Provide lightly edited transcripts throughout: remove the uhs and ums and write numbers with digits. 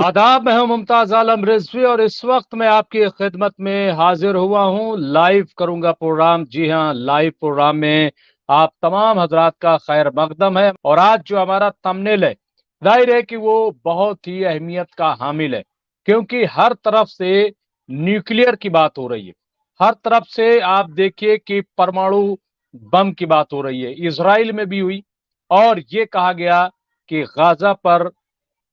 आदाब, मैं हूं मुमताज आलम रिजवी और इस वक्त मैं आपकी खिदमत में हाजिर हुआ हूं। लाइव करूंगा प्रोग्राम। जी हां, लाइव प्रोग्राम में आप तमाम हजरात का खैर मकदम है। और आज जो हमारा थंबनेल है, जाहिर है कि वो बहुत ही अहमियत का हामिल है, क्योंकि हर तरफ से न्यूक्लियर की बात हो रही है। हर तरफ से आप देखिए कि परमाणु बम की बात हो रही है। इसराइल में भी हुई और ये कहा गया कि गाजा पर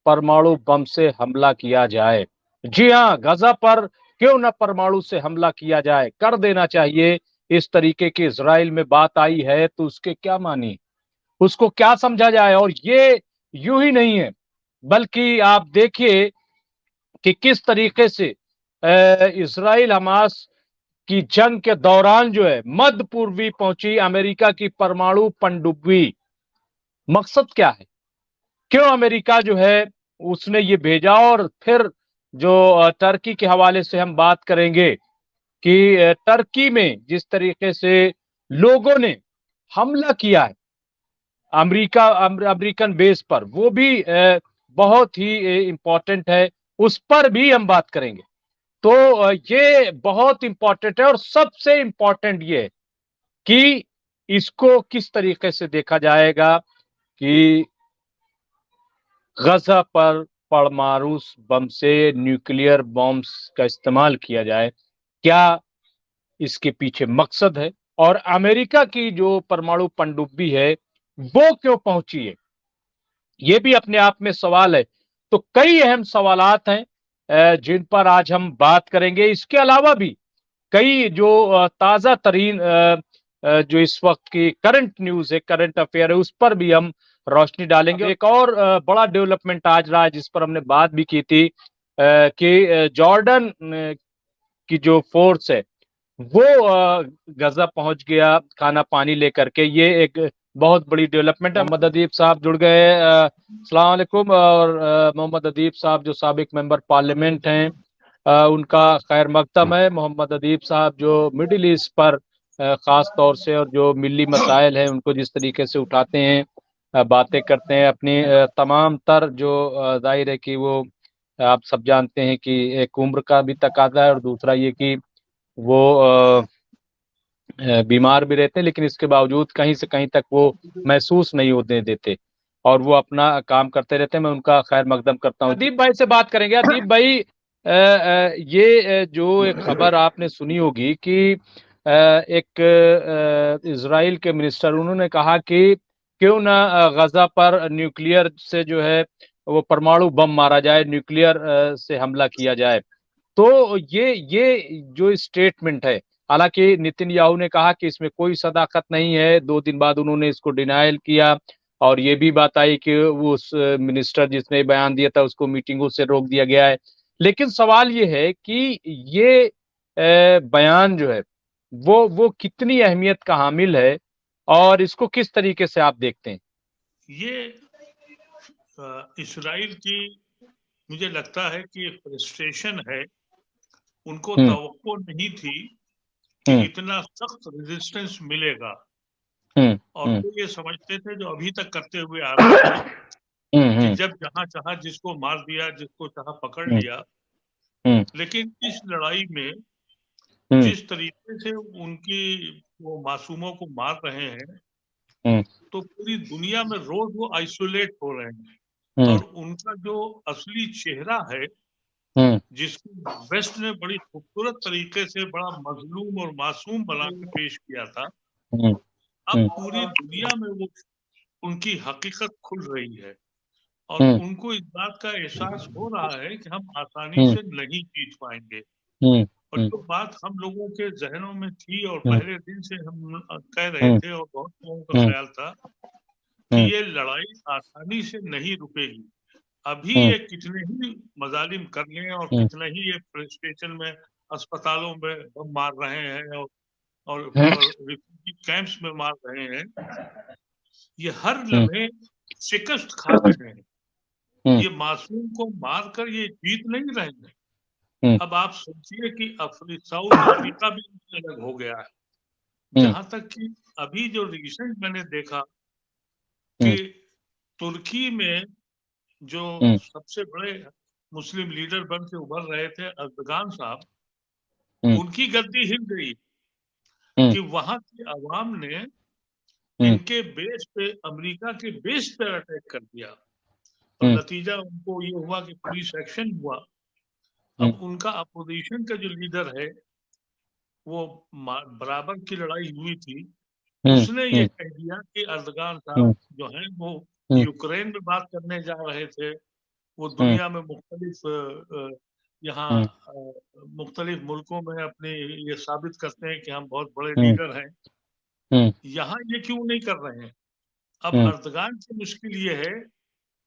परमाणु बम से हमला किया जाए। जी हां, गाजा पर क्यों न परमाणु से हमला किया जाए, कर देना चाहिए। इस तरीके की इजराइल में बात आई है तो उसके क्या मानी, उसको क्या समझा जाए। और ये यूं ही नहीं है, बल्कि आप देखिए कि किस तरीके से इजराइल हमास की जंग के दौरान जो है मध्य पूर्वी पहुंची अमेरिका की परमाणु पनडुब्बी। मकसद क्या है, क्यों अमेरिका जो है उसने ये भेजा। और फिर जो टर्की के हवाले से हम बात करेंगे कि टर्की में जिस तरीके से लोगों ने हमला किया है अमेरिकन बेस पर, वो भी बहुत ही इंपॉर्टेंट है। उस पर भी हम बात करेंगे। तो ये बहुत इंपॉर्टेंट है और सबसे इंपॉर्टेंट ये है कि इसको किस तरीके से देखा जाएगा कि गजा पर परमाणु बम से न्यूक्लियर बॉम्ब्स का इस्तेमाल किया जाए, क्या इसके पीछे मकसद है। और अमेरिका की जो परमाणु पनडुब्बी है वो क्यों पहुंची है, ये भी अपने आप में सवाल है। तो कई अहम सवालात हैं जिन पर आज हम बात करेंगे। इसके अलावा भी कई जो ताजा तरीन जो इस वक्त की करंट न्यूज है, करंट अफेयर है, उस पर भी हम रोशनी डालेंगे। एक और बड़ा डेवलपमेंट आज रहा है जिस पर हमने बात भी की थी कि जॉर्डन की जो फोर्स है वो गजा पहुंच गया खाना पानी लेकर के। ये एक बहुत बड़ी डेवलपमेंट है। मोहम्मद अदीब साहब जुड़ गए। अस्सलाम वालेकुम। और मोहम्मद अदीब साहब जो साबिक मेंबर पार्लियामेंट हैं, उनका खैर मकदम है। मोहम्मद अदीब साहब जो मिडिल ईस्ट पर खास तौर से और जो मिली मसाइल हैं उनको जिस तरीके से उठाते हैं, बातें करते हैं अपनी तमाम तर जो जाहिर है कि वो आप सब जानते हैं कि एक उम्र का भी तकाजा है और दूसरा ये कि वो बीमार भी रहते हैं, लेकिन इसके बावजूद कहीं से कहीं तक वो महसूस नहीं होने देते और वो अपना काम करते रहते हैं। मैं उनका खैर मकदम करता हूँ। अदीब भाई से बात करेंगे। अदीब भाई, ये जो एक खबर आपने सुनी होगी कि एक इजराइल के मिनिस्टर उन्होंने कहा कि क्यों ना गजा पर न्यूक्लियर से जो है वो परमाणु बम मारा जाए, न्यूक्लियर से हमला किया जाए। तो ये जो स्टेटमेंट है, हालांकि नेतन्याहू ने कहा कि इसमें कोई सदाकत नहीं है। 2 दिन बाद उन्होंने इसको डिनायल किया और ये भी बात आई कि वो उस मिनिस्टर जिसने बयान दिया था उसको मीटिंगों से रोक दिया गया है। लेकिन सवाल ये है कि ये बयान जो है वो कितनी अहमियत का हामिल है और इसको किस तरीके से आप देखते हैं। ये इसराइल की मुझे लगता है कि फ्रस्ट्रेशन है। उनको हम्म। तवक्को नहीं थी कि हम्म। इतना सख्त रेजिस्टेंस मिलेगा। हम्म। और हम्म। वो ये समझते थे, जो अभी तक करते हुए आ रहे हैं, कि हम्म। जब जहां चाहा जिसको मार दिया, जिसको चाहा पकड़ हम्म। लिया। हम्म। लेकिन इस लड़ाई में हम्म। जिस तरीके से उनकी वो मासूमों को मार रहे हैं, हम्म। तो पूरी दुनिया में रोज वो आइसोलेट हो रहे हैं। हम्म। और उनका जो असली चेहरा है, हम्म। जिसको वेस्ट ने बड़ी खूबसूरत तरीके से बड़ा मजलूम और मासूम बना के पेश किया था, हम्म। अब हम्म। पूरी दुनिया में वो उनकी हकीकत खुल रही है। और हम्म। उनको इस बात का एहसास हो रहा है कि हम आसानी हम्म। से नहीं जीत पाएंगे। हम्म। और हम्म। जो बात हम लोगों के जहनों में थी और हम्म। पहले दिन से हम कह रहे हम्म। थे, और बहुत लोगों का हम्म। ख्याल था कि हम्म। ये लड़ाई आसानी से नहीं रुकेगी। अभी हम्म। ये कितने ही मजालिम कर लें और हम्म। कितने ही ये स्टेशन में, अस्पतालों में बम मार रहे हैं हम्म। और रिफ्यूजी कैंप्स में मार रहे हैं, ये हर हम्म। लम्हे शिकस्त खा रहे हैं। हम्म। ये मासूम को मारकर ये जीत नहीं रहे हैं। हम्म। अब आप सोचिए कि साउथ अफ्रीका भी अलग हो गया है। हम्म। जहां तक कि अभी जो रिसेंट मैंने देखा कि हम्म। तुर्की में जो हम्म। सबसे बड़े मुस्लिम लीडर बन के उभर रहे थे अर्दगान साहब, हम्म। उनकी गद्दी हिल गई हम्म। कि वहां की आवाम ने हम्म। इनके बेस पे, अमेरिका के बेस पे अटैक कर दिया और हम्म। नतीजा उनको ये हुआ कि पुलिस एक्शन हुआ। हम्म। अब उनका अपोजिशन का जो लीडर है, वो बराबर की लड़ाई हुई थी, हम्म। उसने ये हम्म। कह दिया कि अर्दगान साहब हम्म। जो हैं वो हम्म। यूक्रेन में बात करने जा रहे थे। वो हम्म। दुनिया में मुख्तलिफ यहाँ हम्म। मुख्तलिफ मुल्कों में अपने ये साबित करते हैं कि हम बहुत बड़े हम्म। लीडर हैं। हम्म। यहाँ ये क्यों नहीं कर रहे हैं? अब हम्म। अर्दगान की मुश्किल ये है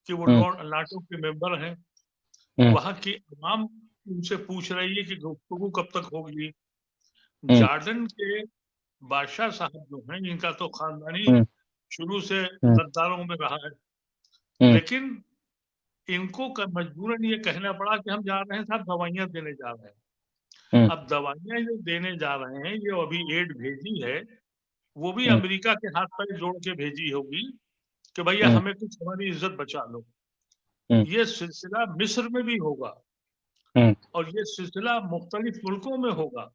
कि वो हम्म। नाटो के मेंबर हैं। हम्म। वहां की आवाम उनसे पूछ रही है कि गुफ्तगू कब तक होगी। हम्म। जॉर्डन के बादशाह साहब जो हैं, इनका तो खानदानी हम्म। शुरू से हम्म। गद्दारों में रहा है, हम्म। लेकिन इनको मजबूरन ये कहना पड़ा कि हम जा रहे हैं साहब, दवाइयां देने जा रहे हैं। हम्म। अब दवाइयां जो देने जा रहे हैं, ये अभी एड भेजी है, वो भी हम्म। अमेरिका के हाथ पैर जोड़ के भेजी होगी कि भैया हम्म। हमें कुछ हमारी इज्जत बचा लो। हम्म। ये सिलसिला मिस्र में भी होगा हम्म। और ये सिलसिला मुख्तलिफ मुल्कों में होगा,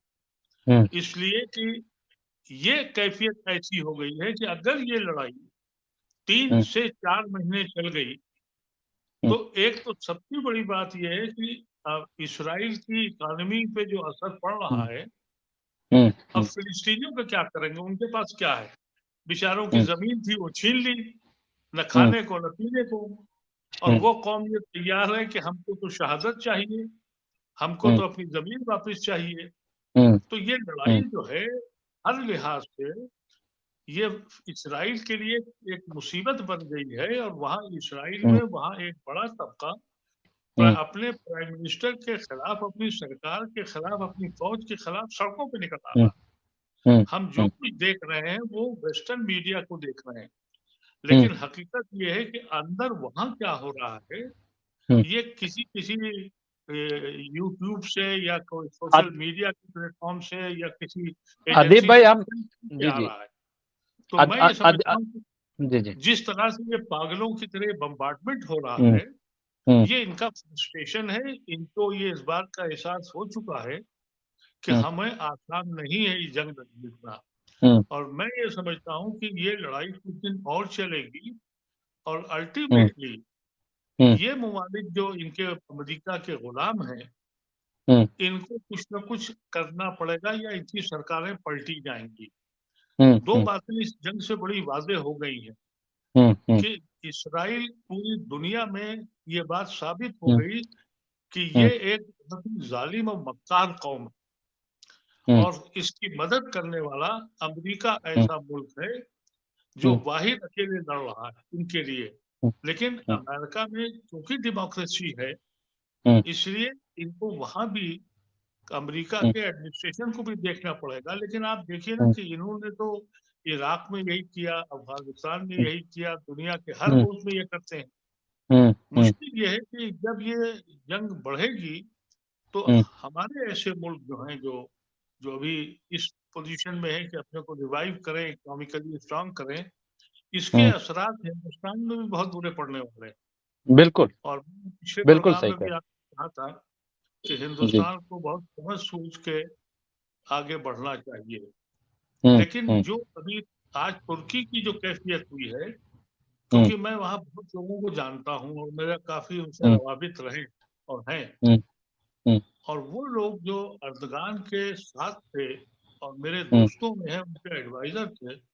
हम्म। इसलिए कि ये कैफियत ऐसी हो गई है कि अगर ये लड़ाई 3 हम्म। से 4 महीने चल गई, हम्म। तो एक तो सबसे बड़ी बात यह है कि इसराइल की इकोनॉमी पे जो असर पड़ रहा है, हम्म। अब फिलिस्तीनियों का क्या करेंगे? उनके पास क्या है? बेचारों की हम्म। जमीन थी वो छीन ली, न हम्म। खाने को न पीने को। और हम्म। वो कौम ये तैयार है कि हमको तो शहादत चाहिए, हमको हम्म। तो अपनी जमीन वापस चाहिए। हम्म। तो ये लड़ाई जो है, हर लिहाज से ये इसराइल के लिए एक मुसीबत बन गई है। और वहाँ इसराइल हम्म। में वहाँ एक बड़ा तबका हम्म। अपने प्राइम मिनिस्टर के खिलाफ, अपनी सरकार के खिलाफ, अपनी फौज के खिलाफ सड़कों पे निकल आ हम्म। रहा है। हम्म। हम जो कुछ देख रहे हैं वो वेस्टर्न मीडिया को देख रहे हैं, हम्म। लेकिन हकीकत ये है कि अंदर वहां क्या हो रहा है, हम्म। ये किसी किसी यूट्यूब से या कोई अद- सोशल मीडिया के प्लेटफॉर्म से या किसी अदीब एजेंसी भाई से हम पे जी आ जी रहा है। तो अद, मैं अद, ये अद, समझता हूँ कि जी जी जिस तरह से ये पागलों की तरह बम्बार्डमेंट हो रहा हम्म। है, हम्म। ये इनका फ्रस्ट्रेशन है। इनको ये इस बात का एहसास हो चुका है कि हम्म। हमें आसान नहीं है ये जंग जीतना। हम्म। और मैं ये समझता हूँ कि ये लड़ाई कुछ दिन और चलेगी और हम्म। अल्टीमेटली हम्म। ये ममालिक जो इनके अमेरिका के गुलाम हैं, हम्म। इनको कुछ न कुछ करना पड़ेगा या इनकी सरकारें पलटी जाएंगी। हम्म। दो हम्म। बातें इस जंग से बड़ी वाज़ेह हो गई हैं हम्म। हम्म। कि इसराइल पूरी दुनिया में ये बात साबित हो हम्म। गई कि ये हम्म। एक बहुत ही जालिम और मक्कार कौम है, हम्म। और इसकी मदद करने वाला अमेरिका हम्म। ऐसा मुल्क है जो हम्म। वाहिद अकेले लड़ रहा है उनके लिए। लेकिन हम्म। अमेरिका में क्योंकि डेमोक्रेसी है, हम्म। इसलिए इनको वहां भी अमेरिका हम्म। के एडमिनिस्ट्रेशन को भी देखना पड़ेगा। लेकिन आप देखिए ना हम्म। कि इन्होंने तो इराक में यही किया, अफगानिस्तान में हम्म। यही किया, दुनिया के हर हम्म। मुल्क में ये करते हैं। हम्म। हम्म। मुश्किल ये है कि जब ये जंग बढ़ेगी, तो हम्म। हमारे ऐसे मुल्क जो हैं, जो जो अभी इस पोजीशन में है कि अपने को रिवाइव करें, इकोनॉमिकली स्ट्रांग करें, इसके हम्म। असरात हिंदुस्तान में भी बहुत बुरे पड़ने वाले हैं। बिल्कुल और पिछले बिल्कुल प्रोग्राम सही में भी कह आपने कहा था कि जी। हिंदुस्तान को बहुत समझ सूझ के आगे बढ़ना चाहिए। हम्म। लेकिन हम्म। जो अभी आज तुर्की की जो कैफियत हुई है, हम्म। क्योंकि मैं वहाँ बहुत लोगों को जानता हूँ और मेरा काफी उनसे हम्म। रवाबित रहे और हैं, हम्म। हम्म। और वो लोग जो अर्दगान के साथ थे और मेरे हम्म। दोस्तों में हैं, उनके एडवाइजर थे,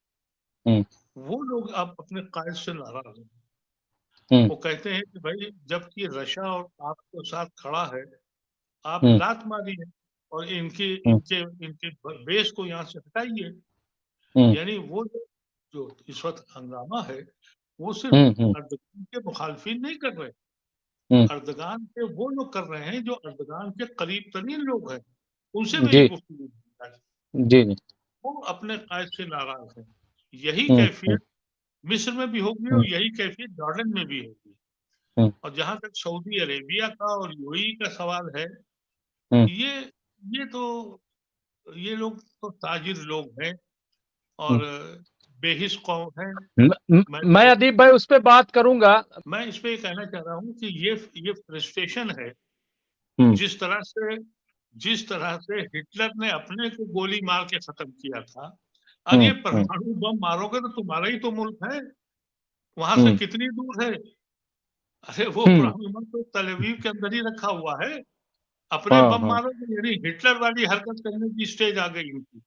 हम्म। वो लोग अब अपने कायद से नाराज हैं। हम्म। वो कहते हैं कि भाई जबकि रशिया और आपके साथ खड़ा है, आप हम्म। लात मारिए और इनके हम्म। इनके इनके बेस को यहाँ से हटाइए। हम्म। यानी वो जो इस वक्त हंगामा है, वो सिर्फ हम्म। हम्म। अर्दगान के मुखालफिन नहीं कर रहे, हम्म। अर्दगान के वो लोग कर रहे हैं जो अर्दगान के करीब तरीन लोग हैं। उनसे मेरी जी गुफ्तगू है, जी जी वो अपने कायद से नाराज हैं। यही हम्म। हम्म। कैफियत मिस्र में भी होगी हम्म। और यही कैफियत जॉर्डन में भी होगी। हम्म। और जहां तक सऊदी अरेबिया का और यूएई का सवाल है, हम्म। ये ये तो ये लोग तो ताजिर लोग हैं और हम्म। बेहिस कौम है। मैं मैं तो अदीब भाई उस पे बात करूंगा। मैं इस पे ये कहना चाह रहा हूँ कि ये फ्रस्ट्रेशन है जिस तरह से हिटलर ने अपने को गोली मार के खत्म किया था, अब ये परमाणु बम मारोगे तो तुम्हारा ही तो मुल्क है, वहां से कितनी दूर है? अरे वो परमाणु बम तो तल अवीव के अंदर ही रखा हुआ है, अपने बम मारोगे, यानी हिटलर वाली हरकत करने की स्टेज आ गई इनकी।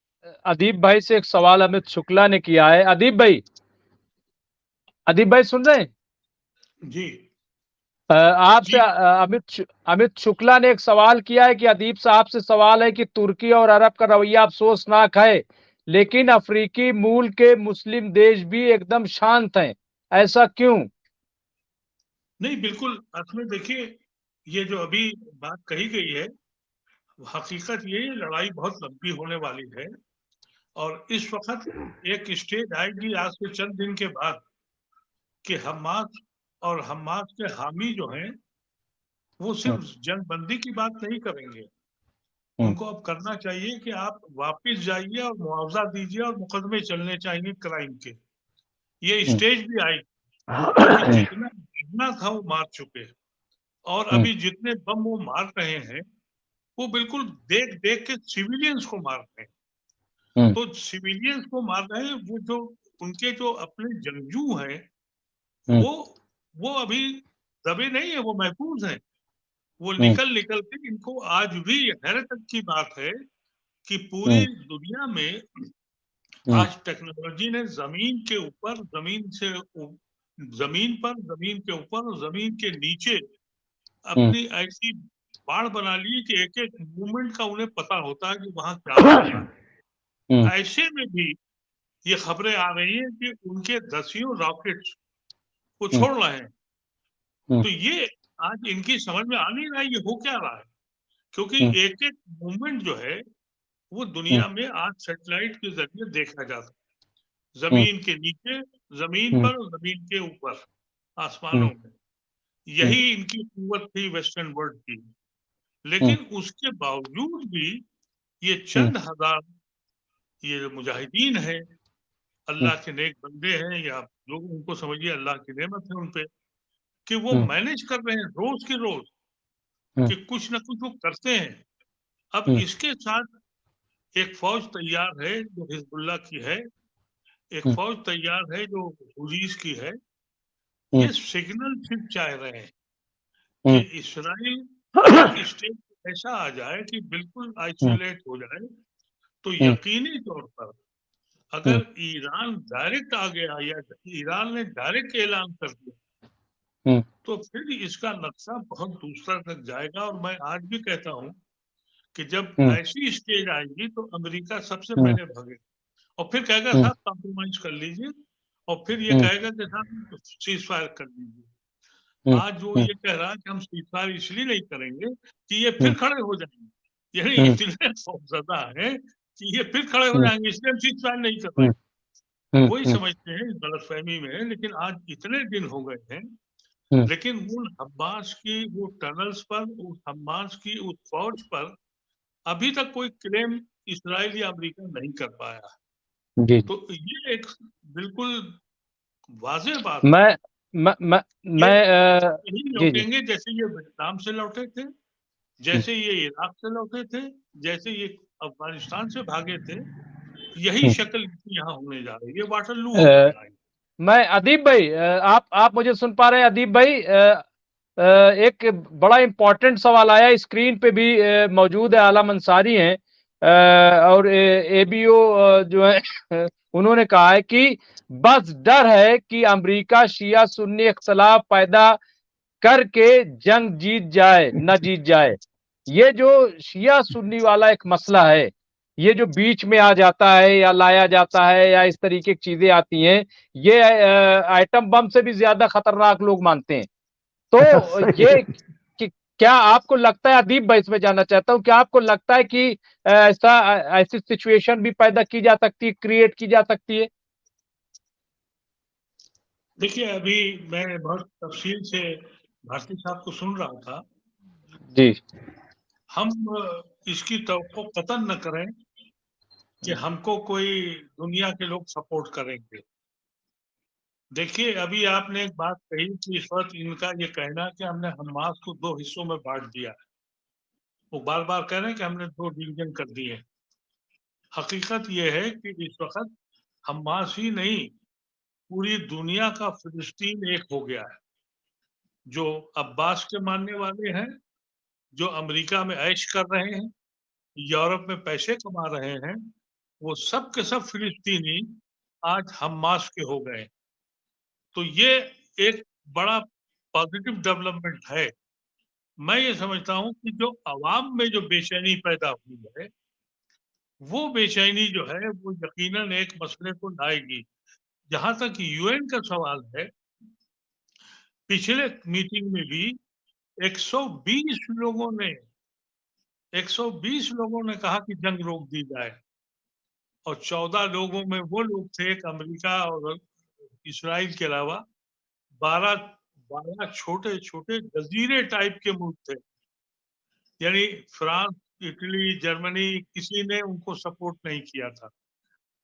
अदीप भाई से एक सवाल अमित शुक्ला ने किया है। अदीप भाई सुन रहे हैं? जी आपसे जी। अमित शुक्ला ने एक सवाल किया है कि अदीप साहब से सवाल है कि तुर्की और अरब का रवैया अफसोसनाक है, लेकिन अफ्रीकी मूल के मुस्लिम देश भी एकदम शांत हैं, ऐसा क्यों? नहीं, बिल्कुल असल में देखिए, ये जो अभी बात कही गई है, हकीकत ये लड़ाई बहुत लंबी होने वाली है, और इस वक्त एक स्टेज आएगी आज से चंद दिन के बाद कि हमास और हमास के हामी जो हैं वो सिर्फ जंगबंदी की बात नहीं करेंगे। उनको अब करना चाहिए कि आप वापस जाइए और मुआवजा दीजिए और मुकदमे चलने चाहिए क्राइम के। ये स्टेज भी आई, क्योंकि जितना मारना था वो मार चुके, और अभी जितने बम वो मार रहे हैं वो बिल्कुल देख देख के सिविलियंस को मार रहे हैं। तो सिविलियंस को मार रहे हैं, वो जो उनके जो अपने जंगजू हैं वो वो अभी दबे नहीं है, वो महफूज हैं। वो निकल निकल के, इनको आज भी हैरत की बात है कि पूरी दुनिया में आज टेक्नोलॉजी ने जमीन के ऊपर, जमीन पर, जमीन के ऊपर और जमीन के नीचे अपनी ऐसी बाढ़ बना ली कि एक एक मूवमेंट का उन्हें पता होता है कि वहां क्या हो रहा है। ऐसे में भी ये खबरें आ रही हैं कि उनके 10 रॉकेट्स को छोड़ रहे हैं। तो ये आज इनकी समझ में आ नहीं रहा है ये हो क्या रहा है, क्योंकि एक एक मूवमेंट जो है वो दुनिया में आज सैटेलाइट के जरिए देखा जाता है, जमीन के नीचे, जमीन पर और जमीन के ऊपर, आसमानों में। यही इनकी कुव्वत थी वेस्टर्न वर्ल्ड की। लेकिन उसके बावजूद भी ये चंद हजार, ये जो मुजाहिदीन है, अल्लाह के नेक बंदे हैं, या लोग उनको समझिए अल्लाह की नेमत है उन पे, कि वो मैनेज कर रहे हैं रोज के रोज, कि कुछ ना कुछ वो करते हैं। अब इसके साथ एक फौज तैयार है जो हिजबुल्लाह की है, एक फौज तैयार है जो हुजीस की है। ये सिग्नल सिर्फ चाह रहे हैं कि इसराइल एक स्टेज ऐसा आ जाए कि बिल्कुल आइसोलेट हो जाए, तो यकीनी तौर पर अगर ईरान डायरेक्ट आ गया या ईरान ने डायरेक्ट ऐलान कर दिया, तो फिर इसका नक्शा बहुत दूसरा तक जाएगा। और मैं आज भी कहता हूं कि जब ऐसी स्टेज आएगी तो अमेरिका सबसे पहले भागेगा और फिर कहेगा साहब कॉम्प्रोमाइज कर लीजिए, और फिर ये कहेगा कि साहब सीज फायर कर लीजिए। आज वो ये कह रहा है कि हम सीज फायर इसलिए नहीं करेंगे कि ये फिर खड़े हो जाएंगे, यानी इतने खौफजदा है कि ये फिर खड़े हो जाएंगे, इसलिए हम सीज फायर नहीं कर रहे हैं। वही समझते हैं, गलतफहमी में है। लेकिन आज इतने दिन हो गए हैं, लेकिन उन हमास की वो टनल्स पर, उस हमास की उस फौज पर अभी तक कोई क्लेम इसराइल या अमेरिका नहीं कर पाया। जी। तो ये एक बिल्कुल वाज़ेह बात है मैं मैं मैं, कि मैं यही जी जी। लौटेंगे जैसे ये वियतनाम से लौटे थे, जैसे ये इराक से लौटे थे, जैसे ये अफगानिस्तान से भागे थे। यही शक्ल यहाँ होने जा रही है, ये वाटरलू होने अ, जा रही है। मैं अदीब भाई, आप मुझे सुन पा रहे हैं अदीब भाई? एक बड़ा इंपॉर्टेंट सवाल आया, स्क्रीन पे भी मौजूद है, आलम अंसारी हैं, और एबीओ जो है उन्होंने कहा है कि बस डर है कि अमेरिका शिया सुन्नी इख्तलाफ पैदा करके जंग जीत जाए न जीत जाए। ये जो शिया सुन्नी वाला एक मसला है, ये जो बीच में आ जाता है या लाया जाता है या इस तरीके की चीजें आती हैं, ये आइटम बम से भी ज्यादा खतरनाक लोग मानते हैं। तो ये क्या आपको लगता है, अदीब भाई इसमें जानना चाहता हूं, क्या आपको लगता है कि ऐसी सिचुएशन भी पैदा की जा सकती है, क्रिएट की जा सकती है? देखिए, अभी मैं बहुत तफसील से भारती साहब को सुन रहा था। जी। हम इसकी तवक्को कतन न करें कि हमको कोई दुनिया के लोग सपोर्ट करेंगे। देखिए, अभी आपने एक बात कही कि इस वक्त इनका ये कहना कि हमने हमास को 2 हिस्सों में बांट दिया है। वो बार बार कह रहे हैं कि हमने 2 डिवीजन कर दिए। हकीकत ये है कि इस वक्त हमास ही नहीं, पूरी दुनिया का फिलिस्तीन एक हो गया है। जो अब्बास के मानने वाले हैं, जो अमेरिका में ऐश कर रहे हैं, यूरोप में पैसे कमा रहे हैं, वो सब के सब फिलिस्तीनी आज हमास के हो गए। तो ये एक बड़ा पॉजिटिव डेवलपमेंट है। मैं ये समझता हूं कि जो अवाम में जो बेचैनी पैदा हुई है, वो बेचैनी जो है वो यकीनन एक मसले को लाएगी। जहां तक यूएन का सवाल है, पिछले मीटिंग में भी 120 लोगों ने 120 लोगों ने कहा कि जंग रोक दी जाए, और 14 लोगों में वो लोग थे, एक अमेरिका और इसराइल के अलावा 12 12 छोटे छोटे जजीरे टाइप के मुल्क थे। यानी फ्रांस, इटली, जर्मनी, किसी ने उनको सपोर्ट नहीं किया था।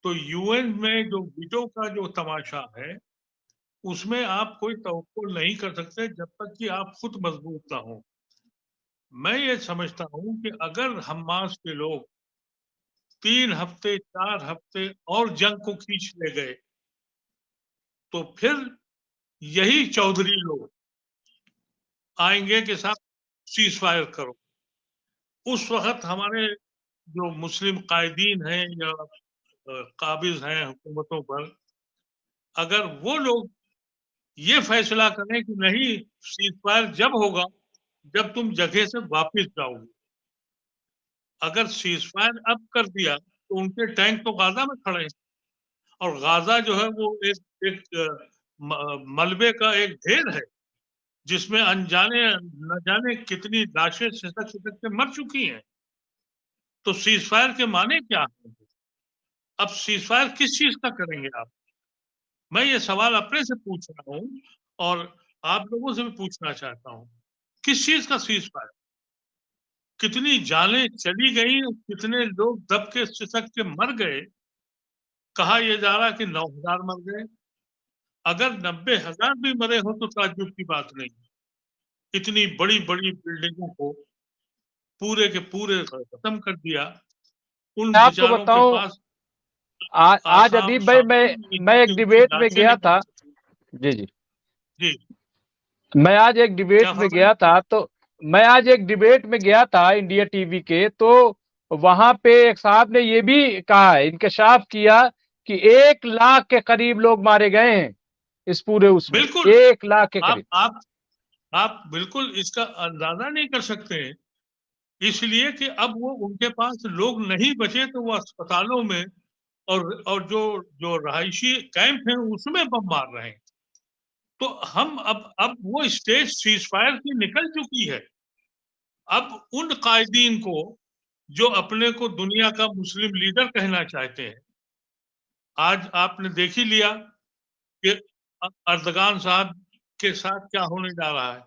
तो यूएन में जो वीटो का जो तमाशा है, उसमें आप कोई तवक्कुल नहीं कर सकते जब तक कि आप खुद मजबूत ना हो। मैं ये समझता हूं कि अगर हमास के लोग 3 हफ्ते 4 हफ्ते और जंग को खींच ले गए, तो फिर यही चौधरी लोग आएंगे के साथ सीज फायर करो। उस वक्त हमारे जो मुस्लिम कायदीन हैं या काबिज हैं हुकूमतों पर, अगर वो लोग ये फैसला करें कि नहीं, सीज फायर जब होगा जब तुम जगह से वापस जाओगे। अगर सीज फायर अब कर दिया तो उनके टैंक तो गाजा में खड़े हैं, और गाजा जो है वो एक मलबे का एक ढेर है, जिसमें अनजाने न जाने कितनी लाशें सिसक सिसक के मर चुकी हैं। तो सीज फायर के माने क्या है? अब सीज फायर किस चीज का करेंगे आप? मैं ये सवाल अपने से पूछ रहा हूँ और आप लोगों से भी पूछना चाहता हूँ, किस चीज का सीज फायर? कितनी जानें चली गई, कितने लोग दब के सिसक के मर गए। कहा यह जा रहा कि 9,000 मर गए। अगर 90,000 भी मरे हो तो ताज्जुब की बात नहीं। इतनी बड़ी बड़ी बिल्डिंगों को पूरे के पूरे खत्म कर दिया। उन मैं आपको बेचारों के बताऊं, पास आज आसाम अदीब भाई, सामान नहीं मैं था कि एक उनकी डिबेट में लाशें गया निकल था। सकें। जी जी। जी, मैं आज एक क्या डिबेट में फरमाए? गया था, तो मैं आज एक डिबेट में गया था इंडिया टीवी के, तो वहां पे एक साहब ने ये भी कहा है, इंकशाफ किया कि 1 लाख के करीब लोग मारे गए हैं इस पूरे उसमें, बिल्कुल। 1 लाख के आप करीब। आप आप बिल्कुल इसका अंदाजा नहीं कर सकते हैं, इसलिए कि अब वो उनके पास लोग नहीं बचे, तो वो अस्पतालों में और जो जो रहायशी कैंप हैं उसमें बम मार रहे हैं। तो हम अब वो स्टेज सीज फायर की निकल चुकी है। अब उन कायदीन को जो अपने को दुनिया का मुस्लिम लीडर कहना चाहते हैं, आज आपने देख ही लिया कि अर्दगान साहब के साथ क्या होने जा रहा है।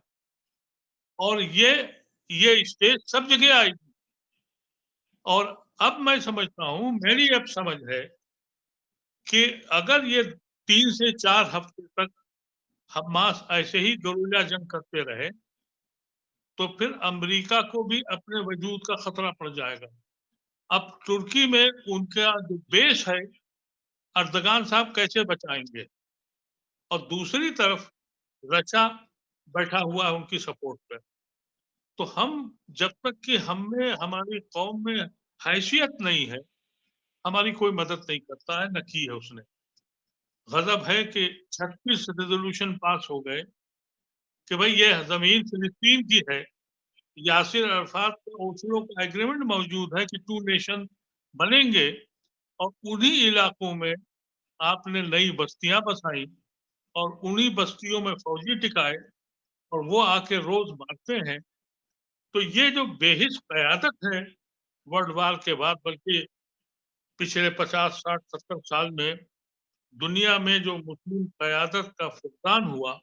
और ये स्टेज सब जगह आएगी। और अब मैं समझता हूं, मेरी अब समझ है कि अगर ये 3 से 4 हफ्ते तक हमास ऐसे ही गुरिल्ला जंग करते रहे, तो फिर अमेरिका को भी अपने वजूद का खतरा पड़ जाएगा। अब तुर्की में उनका जो बेस है, अर्दगान साहब कैसे बचाएंगे? और दूसरी तरफ रचा बैठा हुआ है उनकी सपोर्ट पे। तो हम, जब तक कि हमें हमारी कौम में हैसियत नहीं है, हमारी कोई मदद नहीं करता है, न की है उसने। गजब है कि 36 रेजोल्यूशन पास हो गए कि भाई ये जमीन फिलिस्तीन की है। यासिर अरफात का ओस्लो का एग्रीमेंट मौजूद है कि 2 नेशन बनेंगे, और उन्हीं इलाकों में आपने नई बस्तियां बसाई और उन्हीं बस्तियों में फौजी टिकाए, और वो आके रोज मारते हैं। तो ये जो बेहिस कयादत है वर्ल्ड वार के बाद, बल्कि पिछले 50, 60, 70 साल में दुनिया में जो मुस्लिम कयादत का फुकदान हुआ,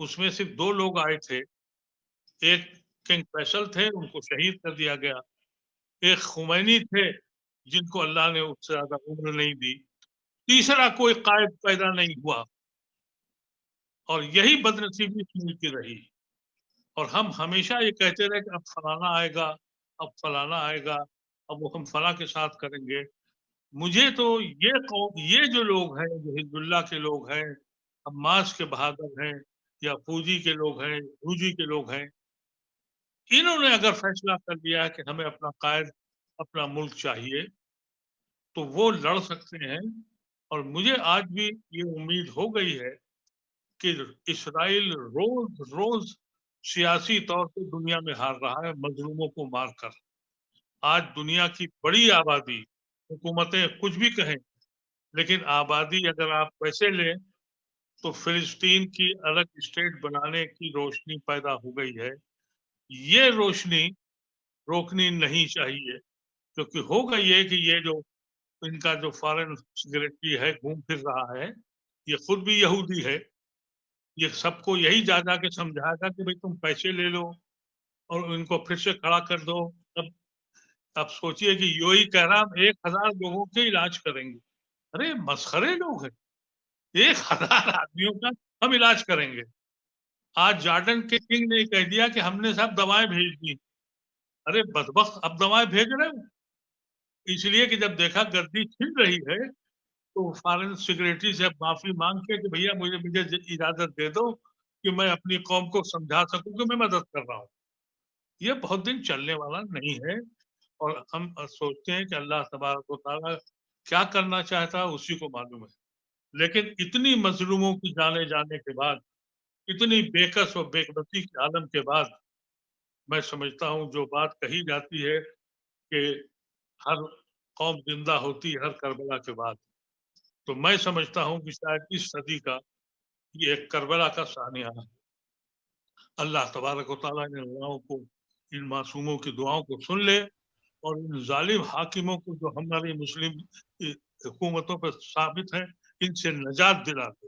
उसमें सिर्फ 2 लोग आए थे। एक किंग फैसल थे, उनको शहीद कर दिया गया। एक खुमैनी थे, जिनको अल्लाह ने उससे ज्यादा उम्र नहीं दी। तीसरा कोई कायद पैदा नहीं हुआ, और यही बदनसीबी की रही। और हम हमेशा ये कहते रहे कि अब फलाना आएगा, अब फलाना आएगा, अब वो हम फला के साथ करेंगे। मुझे तो ये जो लोग हैं, जो हिजबुल्लाह के लोग हैं, हमास के बहादुर हैं, या फौजी के लोग हैं, हुजी के लोग हैं, इन्होंने अगर फैसला कर लिया है कि हमें अपना कायद, अपना मुल्क चाहिए, तो वो लड़ सकते हैं। और मुझे आज भी ये उम्मीद हो गई है कि इसराइल रोज रोज सियासी तौर पे दुनिया में हार रहा है, मजलूमों को मारकर। आज दुनिया की बड़ी आबादी, हुकूमतें कुछ भी कहें, लेकिन आबादी अगर आप वैसे लें तो फिलिस्तीन की अलग स्टेट बनाने की रोशनी पैदा हो गई है। ये रोशनी रोकनी नहीं चाहिए, क्योंकि होगा ये कि ये जो इनका जो फॉरेन सेक्रेटरी है घूम फिर रहा है, ये खुद भी यहूदी है। ये सबको यही जा जा के समझाएगा कि भाई तुम पैसे ले लो और इनको फिर से खड़ा कर दो। अब सोचिए कि यो ही कह रहा हम 1000 लोगों के इलाज करेंगे। अरे मसखरे लोग हैं, 1000 आदमियों का हम इलाज करेंगे। आज जॉर्डन के किंग ने कह दिया कि हमने सब दवाएं भेज दी। अरे बदबख्त, अब दवाएं भेज रहे हो इसलिए कि जब देखा गर्दी छिड़ रही है तो फॉरेन सेक्रेटरी से माफी मांग के कि भैया मुझे मुझे इजाजत दे दो कि मैं अपनी कौम को समझा सकूं कि मैं मदद कर रहा हूँ। ये बहुत दिन चलने वाला नहीं है। और हम सोचते हैं कि अल्लाह तबारक व तआला क्या करना चाहता है उसी को मालूम है। लेकिन इतनी मजलूमों की जाने जाने के बाद, इतनी बेकस और बेकबसी के आलम के बाद, मैं समझता हूँ जो बात कही जाती है कि हर कौम जिंदा होती है हर करबला के बाद, तो मैं समझता हूँ कि शायद इस सदी का ये एक करबला का सानिया है। अल्लाह तबारक व तआला इन दुआओं को, इन मासूमों की दुआओं को सुन ले और इन जालिम हाकिमों को जो हमारी मुस्लिम हुकूमतों पर साबित है, इनसे निजात दिला दे।